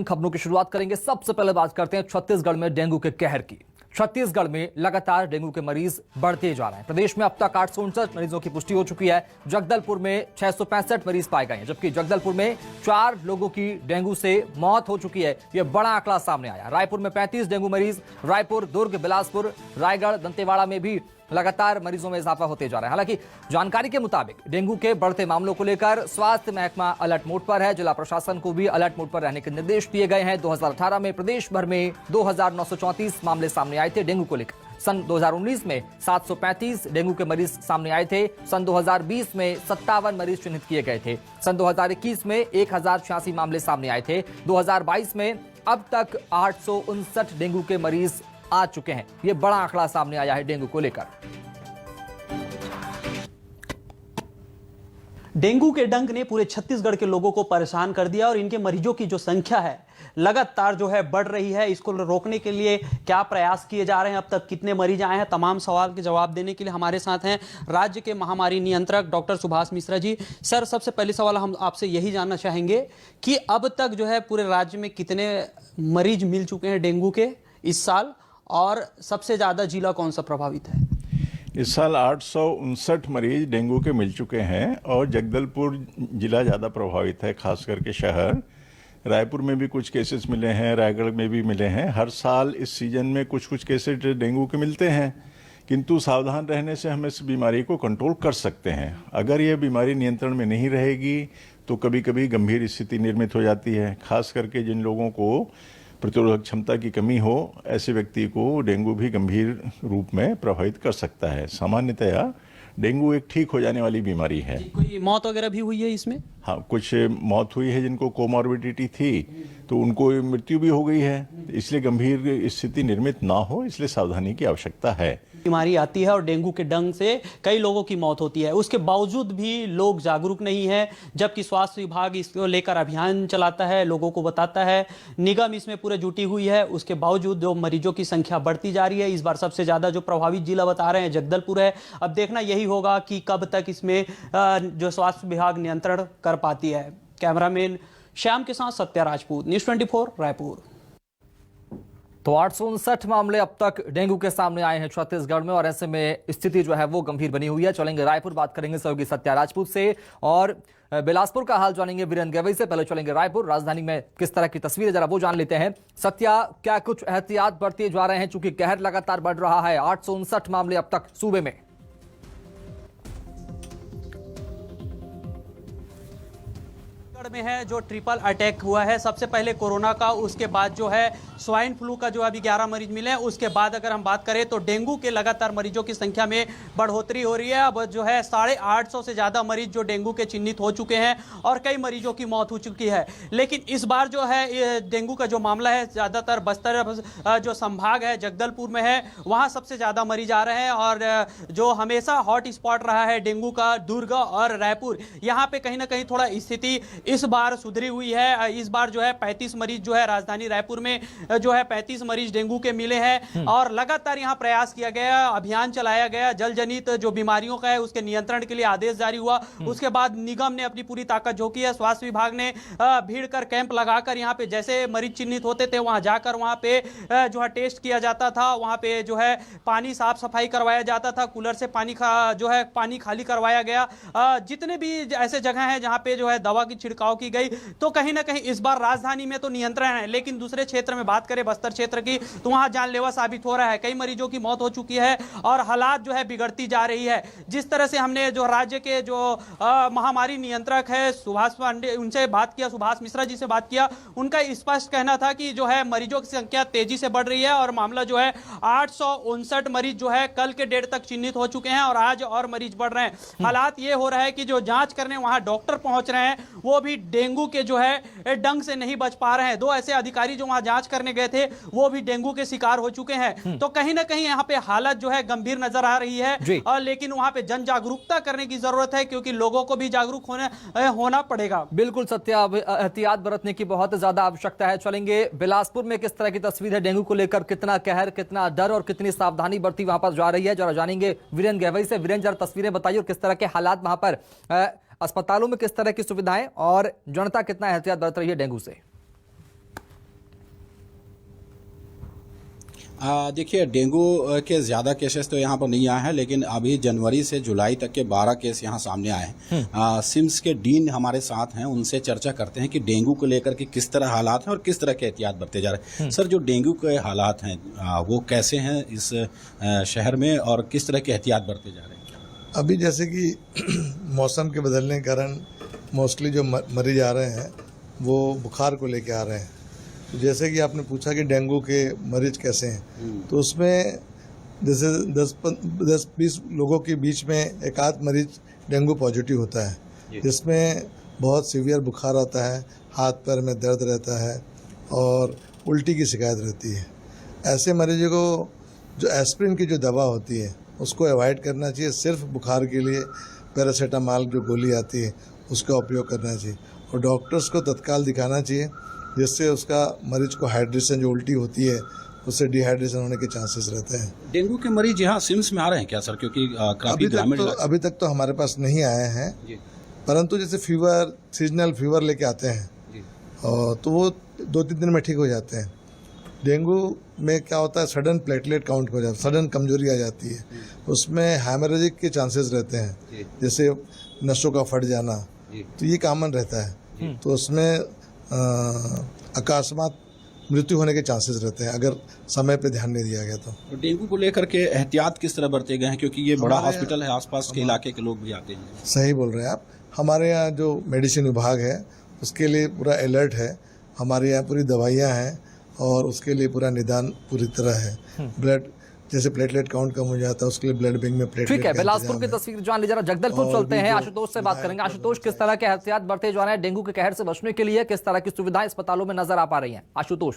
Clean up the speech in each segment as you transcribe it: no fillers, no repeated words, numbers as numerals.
खबरों की शुरुआत करेंगे। सबसे पहले बात करते हैं छत्तीसगढ़ में डेंगू के कहर की। छत्तीसगढ़ में लगातार डेंगू के मरीज बढ़ते जा रहे हैं। प्रदेश में अब तक 859 मरीजों की पुष्टि हो चुकी है। जगदलपुर में 665 मरीज पाए गए हैं, जबकि जगदलपुर में 4 लोगों की डेंगू से मौत हो चुकी है। यह बड़ा आंकड़ा सामने आया। रायपुर में 35 डेंगू मरीज, रायपुर, दुर्ग, बिलासपुर, रायगढ़, दंतेवाड़ा में भी लगातार मरीजों में इजाफा होते जा रहा है। हालांकि जानकारी के मुताबिक डेंगू के बढ़ते मामलों को लेकर स्वास्थ्य महकमा अलर्ट मोड पर है। जिला प्रशासन को भी अलर्ट मोड पर रहने के निर्देश दिए गए हैं। 2018 में प्रदेश भर में 2934 मामले सामने आए थे डेंगू को लेकर। सन 2019 में 735 डेंगू के मरीज सामने आए थे। सन 2020 में 57 मरीज चिन्हित किए गए थे। सन 2021 में 1086 मामले सामने आए थे। 2022 में अब तक 859 डेंगू के मरीज आ चुके हैं। यह बड़ा आंकड़ा सामने आया है डेंगू को लेकर। डेंगू के डंक ने पूरे छत्तीसगढ़ के लोगों को परेशान कर दिया और इनके मरीजों की जो संख्या है लगातार जो है बढ़ रही है। इसको रोकने के लिए क्या प्रयास किए जा रहे हैं, अब तक कितने मरीज आए हैं, तमाम सवाल के जवाब देने के लिए हमारे साथ हैं राज्य के महामारी नियंत्रक डॉक्टर सुभाष मिश्रा जी। सर, सबसे पहले सवाल हम आपसे यही जानना चाहेंगे कि अब तक जो है पूरे राज्य में कितने मरीज मिल चुके हैं डेंगू के इस साल, और सबसे ज्यादा जिला कौन सा प्रभावित है? इस साल 859 मरीज डेंगू के मिल चुके हैं और जगदलपुर जिला ज़्यादा प्रभावित है, खास करके शहर। रायपुर में भी कुछ केसेस मिले हैं, रायगढ़ में भी मिले हैं। हर साल इस सीजन में कुछ कुछ केसेस डेंगू के मिलते हैं, किंतु सावधान रहने से हम इस बीमारी को कंट्रोल कर सकते हैं। अगर ये बीमारी नियंत्रण में नहीं रहेगी तो कभी कभी गंभीर स्थिति निर्मित हो जाती है। खास करके जिन लोगों को प्रतिरोधक क्षमता की कमी हो, ऐसे व्यक्ति को डेंगू भी गंभीर रूप में प्रभावित कर सकता है। सामान्यतया डेंगू एक ठीक हो जाने वाली बीमारी है। कोई मौत वगैरह भी हुई है इसमें? हाँ, कुछ मौत हुई है जिनको कोमॉर्बिडिटी थी, तो उनको मृत्यु भी हो गई है। इसलिए गंभीर स्थिति निर्मित ना हो, इसलिए सावधानी की आवश्यकता है। बीमारी आती है और डेंगू के डंक से कई लोगों की मौत होती है, उसके बावजूद भी लोग जागरूक नहीं है, जबकि स्वास्थ्य विभाग इसको लेकर अभियान चलाता है, लोगों को बताता है, निगम इसमें पूरे जुटी हुई है। उसके बावजूद जो मरीजों की संख्या बढ़ती जा रही है। इस बार सबसे ज्यादा जो प्रभावित जिला बता रहे हैं जगदलपुर है। अब देखना यही होगा कि कब तक इसमें जो स्वास्थ्य विभाग नियंत्रण कर पाती है। कैमरामैन श्याम के साथ सत्या राजपूत, न्यूज़ 24 रायपुर। तो 859 मामले अब तक डेंगू के सामने आए हैं छत्तीसगढ़ में, और ऐसे में स्थिति जो है वो गंभीर बनी हुई है। चलेंगे रायपुर, बात करेंगे सहयोगी सत्या राजपूत से, और बिलासपुर का हाल जानेंगे वीरेंद्र गवई से। पहले चलेंगे रायपुर। राजधानी में किस तरह की तस्वीरें जरा वो जान लेते हैं। सत्या, क्या कुछ एहतियात बरते जा रहे हैं, चूंकि कहर लगातार बढ़ रहा है? 859 मामले अब तक सूबे में। में है जो ट्रिपल अटैक हुआ है, सबसे पहले कोरोना का, उसके बाद जो है स्वाइन फ्लू का जो अभी 11 मरीज मिले हैं, उसके बाद अगर हम बात करें तो डेंगू के लगातार मरीजों की संख्या में बढ़ोतरी हो रही है। अब जो है 850 से ज्यादा मरीज जो डेंगू के चिन्हित हो चुके हैं और कई मरीजों की मौत हो चुकी है। लेकिन इस बार जो है डेंगू का जो मामला है ज्यादातर बस्तर जो संभाग है, जगदलपुर में है, वहां सबसे ज्यादा मरीज आ रहे हैं। और जो हमेशा हॉट स्पॉट रहा है डेंगू का, दुर्ग और रायपुर, यहाँ पे कहीं ना कहीं थोड़ा स्थिति इस बार सुधरी हुई है। इस बार जो है 35 मरीज जो है राजधानी रायपुर में जो है 35 मरीज डेंगू के मिले हैं, और लगातार यहां प्रयास किया गया, अभियान चलाया गया। जल जनित जो बीमारियों का है उसके नियंत्रण के लिए आदेश जारी हुआ। उसके बाद निगम ने अपनी पूरी ताकत झोंकी है। स्वास्थ्य विभाग ने भीड़ कर कैंप लगाकर यहां पे जैसे मरीज चिन्हित होते थे वहां जाकर वहां पे जो है टेस्ट किया जाता था, वहां पे जो है पानी साफ सफाई करवाया जाता था, कूलर से पानी पानी खाली करवाया गया। जितने भी ऐसे जगह हैं जहां पे जो है दवा की छिड़काव की गई, तो कहीं ना कहीं इस बार राजधानी में तो नियंत्रण है। लेकिन दूसरे क्षेत्र में बात करें, बस्तर क्षेत्र की, तो वहां जानलेवा साबित हो रहा है। कई मरीजों की मौत हो चुकी है और हालात जो है बिगड़ती जा रही है। जिस तरह से हमने जो राज्य के जो महामारी नियंत्रक है सुभाष पांडे, उनसे बात किया, सुभाष मिश्रा जी से बात किया, उनका स्पष्ट कहना था कि जो है मरीजों की संख्या तेजी से बढ़ रही है और मामला जो है 859 मरीज जो है कल के डेट तक चिन्हित हो चुके हैं और आज और मरीज बढ़ रहे हैं। हालात ये हो रहा है कि जो जांच करने वहां डॉक्टर पहुंच रहे हैं वो भी डेंगू के जो है डंक से नहीं बच पा रहे हैं। 2 ऐसे अधिकारी जो वहां जांच करने गए थे वो भी डेंगू के शिकार हो चुके हैं। तो कहीं ना कहीं यहाँ पे हालत जो है गंभीर नजर आ रही है, और लेकिन वहां पे जन जागरूकता करने की जरूरत है, क्योंकि लोगों को भी जागरूक होना पड़ेगा। बिल्कुल सत्या, एहतियात बरतने की बहुत ज्यादा आवश्यकता है। चलेंगे बिलासपुर में, किस तरह की तस्वीर है डेंगू को लेकर, कितना कहर, कितना डर और कितनी सावधानी बरती वहां पर जा रही है, जरा जानेंगे वीरेंद्र गवई से। वीरेंद्र, जरा तस्वीरें बताइए और किस तरह के हालात वहां पर, अस्पतालों में किस तरह की सुविधाएं और जनता कितना एहतियात बरत रही है डेंगू से? देखिए, डेंगू के ज़्यादा केसेस तो यहाँ पर नहीं आए हैं, लेकिन अभी जनवरी से जुलाई तक के 12 केस यहाँ सामने आए हैं। सिम्स के डीन हमारे साथ हैं, उनसे चर्चा करते हैं कि डेंगू को लेकर के किस तरह हालात हैं और किस तरह के एहतियात बरते जा रहे हैं। सर, जो डेंगू के हालात हैं वो कैसे हैं इस शहर में और किस तरह के एहतियात बरते जा रहे हैं? अभी जैसे कि मौसम के बदलने के कारण मोस्टली जो मरीज आ रहे हैं वो बुखार को लेके आ रहे हैं। तो जैसे कि आपने पूछा कि डेंगू के मरीज कैसे हैं, तो उसमें जैसे 10-20 लोगों के बीच में एक आध मरीज डेंगू पॉजिटिव होता है, जिसमें बहुत सीवियर बुखार आता है, हाथ पैर में दर्द रहता है और उल्टी की शिकायत रहती है। ऐसे मरीजों को जो एस्प्रिन की जो दवा होती है उसको अवॉइड करना चाहिए। सिर्फ बुखार के लिए पैरासीटामॉल जो गोली आती है उसका उपयोग करना चाहिए और डॉक्टर्स को तत्काल दिखाना चाहिए, जिससे उसका मरीज को हाइड्रेशन जो उल्टी होती है उससे डिहाइड्रेशन होने के चांसेस रहते हैं। डेंगू के मरीज यहाँ सिम्स में आ रहे हैं क्या सर? क्योंकि काफ़ी ग्रामीण अभी तक तो हमारे पास नहीं आए हैं, परंतु जैसे फीवर, सीजनल फीवर लेके आते हैं और तो वो 2-3 दिन में ठीक हो जाते हैं। डेंगू में क्या होता है, सडन प्लेटलेट काउंट हो जाता है, सडन कमजोरी आ जाती है, उसमें हैमरेजिक के चांसेस रहते हैं, जैसे नसों का फट जाना, तो ये कॉमन रहता है। तो उसमें अकस्मात मृत्यु होने के चांसेस रहते हैं अगर समय पे ध्यान नहीं दिया गया तो। डेंगू को लेकर के एहतियात किस तरह बरते गए हैं, क्योंकि ये बड़ा हॉस्पिटल है, आसपास के इलाके के लोग भी आते हैं? सही बोल रहे हैं आप। हमारे यहाँ जो मेडिसिन विभाग है उसके लिए पूरा अलर्ट है, हमारे यहाँ पूरी दवाइयाँ हैं और उसके लिए पूरा निदान पूरी तरह है। ब्लड जैसे प्लेटलेट काउंट कम हो जाता है उसके लिए ब्लड बैंक में प्लेटलेट। ठीक है, बिलासपुर की तस्वीर जान ली, जरा जगदलपुर चलते हैं, आशुतोष से बात करेंगे। आशुतोष, किस तरह के एहतियात बरते जा रहे हैं डेंगू के कहर से बचने के लिए? किस तरह की सुविधाएं अस्पतालों में नजर आ पा रही हैं? आशुतोष।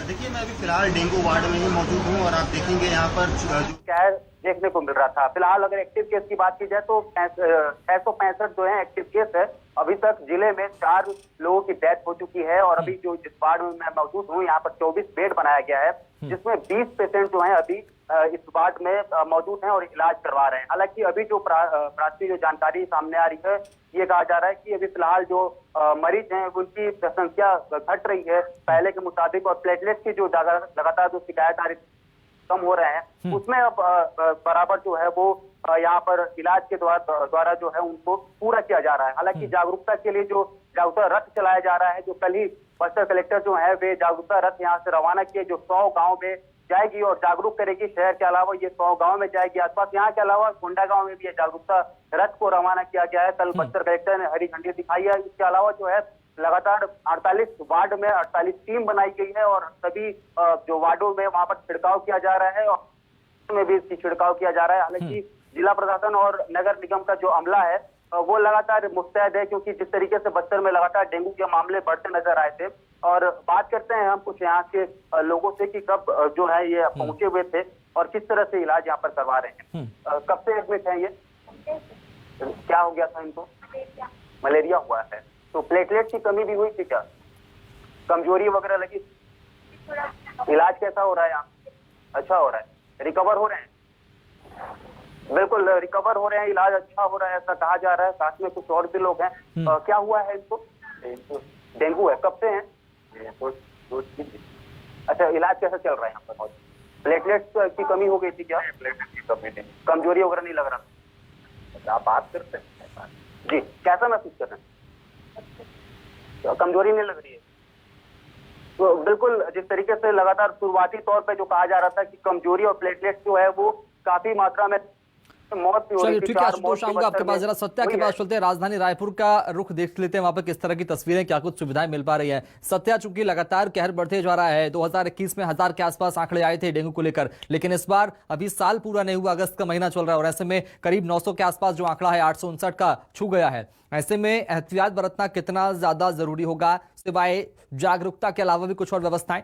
देखिए, मैं अभी फिलहाल डेंगू वार्ड में ही मौजूद हूँ और आप देखेंगे यहाँ पर जो कहर देखने को मिल रहा था। फिलहाल अगर एक्टिव केस की बात की जाए तो 665 जो है एक्टिव केस है। अभी तक जिले में 4 लोगों की डेथ हो चुकी है और अभी जो जिस वार्ड में मैं मौजूद हूँ यहाँ पर 24 बेड बनाया गया है, जिसमें 20 पेशेंट जो है अभी इस वार्ड में मौजूद हैं और इलाज करवा रहे हैं। हालांकि अभी जो प्राथमिक जो जानकारी सामने आ रही है, ये कहा जा रहा है कि अभी फिलहाल जो मरीज हैं उनकी संख्या घट रही है पहले के मुताबिक, और प्लेटलेट्स की जो लगातार जो शिकायत आ रही कम हो रहे हैं, उसमें अब बराबर जो है वो यहाँ पर इलाज के द्वारा जो है उनको पूरा किया जा रहा है। हालांकि जागरूकता के लिए जो जागरूकता रथ चलाया जा रहा है, जो कल ही बस्तर कलेक्टर जो है वे जागरूकता रथ यहाँ से रवाना किए, जो 100 गाँव में जाएगी और जागरूक करेगी। शहर के अलावा ये 100 गाँव में जाएगी, आसपास यहाँ के अलावा गोंडा गाँव में भी ये जागरूकता रथ को रवाना किया गया है। कल बस्तर कलेक्टर ने हरी झंडी दिखाई है। इसके अलावा जो है लगातार 48 वार्ड में 48 टीम बनाई गई है और सभी जो वार्डों में वहां पर छिड़काव किया जा रहा है और में भी इसकी छिड़काव किया जा रहा है। हालांकि जिला प्रशासन और नगर निगम का जो अमला है वो लगातार मुस्तैद है, क्योंकि जिस तरीके से बस्तर में लगातार डेंगू के मामले बढ़ते नजर आए थे। और बात करते हैं हम कुछ यहाँ के लोगों से कि कब जो है ये पहुंचे हुए थे और किस तरह से इलाज यहाँ पर करवा रहे हैं। कब से एडमिट है ये? क्या हो गया था इनको? मलेरिया हुआ है। तो प्लेटलेट की कमी भी हुई थी क्या? कमजोरी वगैरह लगी? इलाज कैसा हो रहा है यहाँ? अच्छा हो रहा है, रिकवर हो रहे हैं? बिल्कुल रिकवर हो रहे हैं, इलाज अच्छा हो रहा है ऐसा कहा जा रहा है। साथ में कुछ और भी लोग हैं। क्या हुआ है इनको? डेंगू है। कब से है? अच्छा, इलाज कैसा चल रहा है यहाँ पर? प्लेटलेट्स की कमी हो गई थी क्या? प्लेटलेट की कमी नहीं, कमजोरी वगैरह नहीं लग रहा? आप बात करते हैं जी, कैसा महसूस कर रहे हैं? कमजोरी नहीं लग रही है? तो बिल्कुल जिस तरीके से लगातार शुरुआती तौर पे जो कहा जा रहा था कि कमजोरी और प्लेटलेट्स जो है वो काफी मात्रा में मौत भी हो रही थी। ठीक है आशुतोष, आऊंगा आपके पास। जरा सत्या के पास चलते हैं, राजधानी रायपुर का रुख देख लेते हैं, वहां पर किस तरह की तस्वीरें, क्या कुछ सुविधाएं मिल पा रही है। सत्या, चूंकि लगातार कहर बढ़ते जा रहा है, 2021 में 1000 के आसपास आंकड़े आए थे डेंगू को लेकर, लेकिन इस बार अभी साल पूरा नहीं हुआ, अगस्त का महीना चल रहा है और ऐसे में करीब 900 के आसपास जो आंकड़ा है 859 का छू गया है। ऐसे में एहतियात बरतना कितना ज्यादा जरूरी होगा, सिवाय जागरूकता के अलावा भी कुछ और व्यवस्थाएं?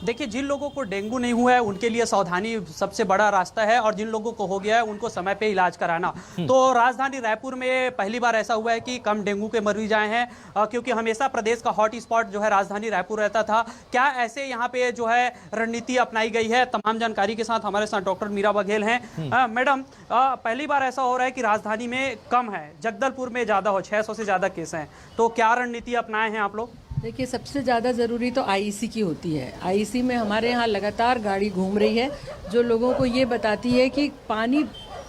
देखिए, जिन लोगों को डेंगू नहीं हुआ है उनके लिए सावधानी सबसे बड़ा रास्ता है, और जिन लोगों को हो गया है उनको समय पे इलाज कराना। तो राजधानी रायपुर में पहली बार ऐसा हुआ है कि कम डेंगू के मरीज आए हैं, क्योंकि हमेशा प्रदेश का हॉट स्पॉट जो है राजधानी रायपुर रहता था। क्या ऐसे यहाँ पे जो है रणनीति अपनाई गई है? तमाम जानकारी के साथ हमारे साथ डॉक्टर मीरा बघेल हैं। मैडम, पहली बार ऐसा हो रहा है कि राजधानी में कम है, जगदलपुर में ज्यादा हो, 600 से ज्यादा केस हैं, तो क्या रणनीति अपनाए हैं आप लोग? देखिए, सबसे ज़्यादा ज़रूरी तो आईईसी की होती है। आईईसी में हमारे यहाँ लगातार गाड़ी घूम रही है जो लोगों को ये बताती है कि पानी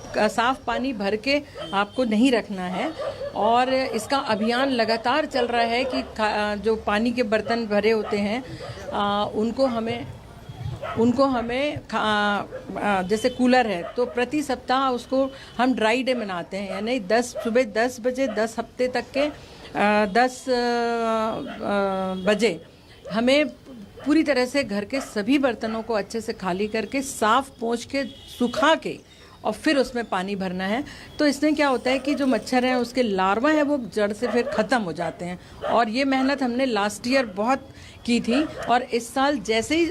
साफ पानी भर के आपको नहीं रखना है, और इसका अभियान लगातार चल रहा है कि जो पानी के बर्तन भरे होते हैं उनको हमें जैसे कूलर है तो प्रति सप्ताह उसको हम ड्राई डे मनाते हैं, यानी सुबह 10 बजे 10 हफ्ते तक के 10 बजे हमें पूरी तरह से घर के सभी बर्तनों को अच्छे से खाली करके साफ पोंछ के सुखा के और फिर उसमें पानी भरना है। तो इसमें क्या होता है कि जो मच्छर हैं उसके लार्वा है वो जड़ से फिर ख़त्म हो जाते हैं, और ये मेहनत हमने लास्ट ईयर बहुत की थी, और इस साल जैसे ही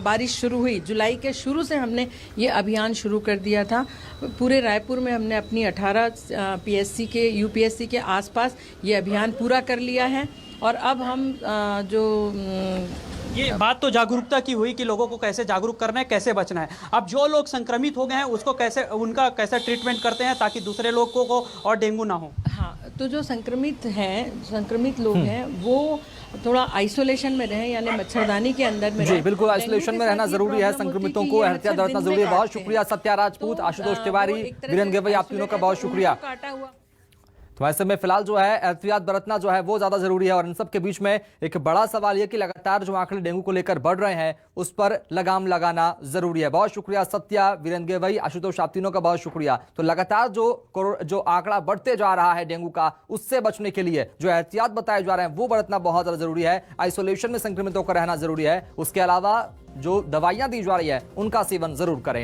बारिश शुरू हुई, जुलाई के शुरू से हमने ये अभियान शुरू कर दिया था। पूरे रायपुर में हमने अपनी 18 पीएससी के यूपीएससी के आसपास ये अभियान पूरा कर लिया है, और अब हम ये बात तो जागरूकता की हुई कि लोगों को कैसे जागरूक करना है, कैसे बचना है। अब जो लोग संक्रमित हो गए हैं उसको उनका कैसे ट्रीटमेंट करते हैं ताकि दूसरे लोगों को और डेंगू ना हो? हाँ, तो जो संक्रमित लोग हैं वो थोड़ा आइसोलेशन में रहें, यानी मच्छरदानी के अंदर में जी बिल्कुल, आइसोलेशन में रहना जरूरी है। संक्रमितों को एहतियात बरतना जरूरी है। बहुत शुक्रिया सत्या राजपूत, आशुतोष तिवारी, वीरेंद्र गेवई, आप तीनों का बहुत शुक्रिया। तो ऐसे में फिलहाल जो है एहतियात बरतना जो है वो ज्यादा जरूरी है, और इन सब के बीच में एक बड़ा सवाल यह कि लगातार जो आंकड़े डेंगू को लेकर बढ़ रहे हैं उस पर लगाम लगाना जरूरी है। बहुत शुक्रिया सत्या, वीरेंद्र गेवई, आशुतोष, आप तीनों का बहुत शुक्रिया। तो लगातार जो आंकड़ा बढ़ते जा रहा है डेंगू का, उससे बचने के लिए जो एहतियात बताए जा रहे हैं वो बरतना बहुत ज्यादा जरूरी है। आइसोलेशन में संक्रमितों का रहना जरूरी है, उसके अलावा जो दवाइयां दी जा रही है उनका सेवन जरूर करें।